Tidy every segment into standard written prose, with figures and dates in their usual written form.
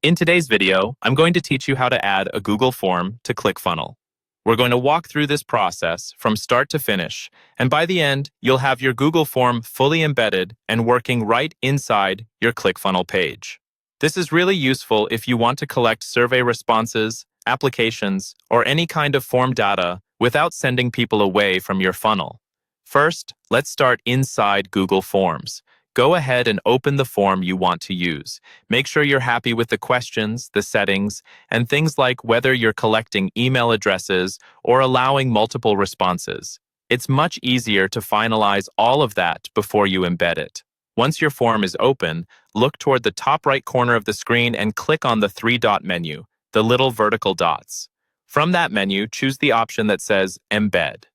In today's video, I'm going to teach you how to add a Google form to Clickfunnel. We're going to walk through this process from start to finish, and by the end, you'll have your Google form fully embedded and working right inside your Clickfunnel page. This is really useful if you want to collect survey responses, applications, or any kind of form data without sending people away from your funnel. First, let's start inside Google Forms. Go ahead and open the form you want to use. Make sure you're happy with the questions, the settings, and things like whether you're collecting email addresses or allowing multiple responses. It's much easier to finalize all of that before you embed it. Once your form is open, look toward the top right corner of the screen and click on the three-dot menu, the little vertical dots. From that menu, choose the option that says Embed.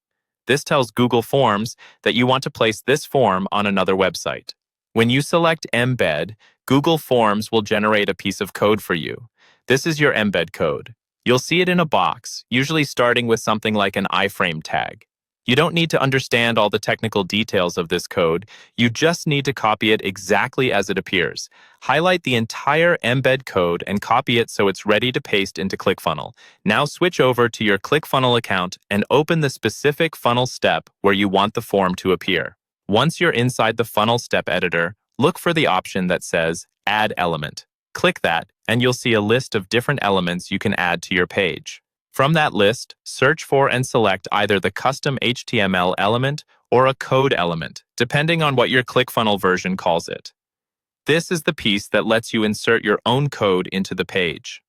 This tells Google Forms that you want to place this form on another website. When you select Embed, Google Forms will generate a piece of code for you. This is your embed code. You'll see it in a box, usually starting with something like an iframe tag. You don't need to understand all the technical details of this code. You just need to copy it exactly as it appears. Highlight the entire embed code and copy it so it's ready to paste into Clickfunnel. Now switch over to your Clickfunnel account and open the specific funnel step where you want the form to appear. Once you're inside the funnel step editor, look for the option that says Add Element. Click that, and you'll see a list of different elements you can add to your page. From that list, search for and select either the custom HTML element or a code element, depending on what your Clickfunnel version calls it. This is the piece that lets you insert your own code into the page.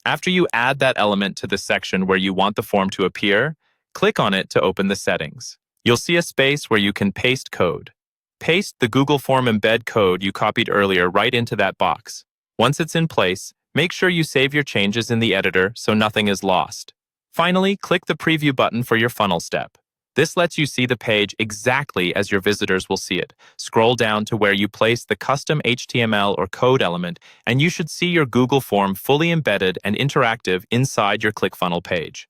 After you add that element to the section where you want the form to appear, click on it to open the settings. You'll see a space where you can paste code. Paste the Google Form embed code you copied earlier right into that box. Once it's in place, make sure you save your changes in the editor so nothing is lost. Finally, click the preview button for your funnel step. This lets you see the page exactly as your visitors will see it. Scroll down to where you place the custom HTML or code element, and you should see your Google Form fully embedded and interactive inside your Clickfunnel page.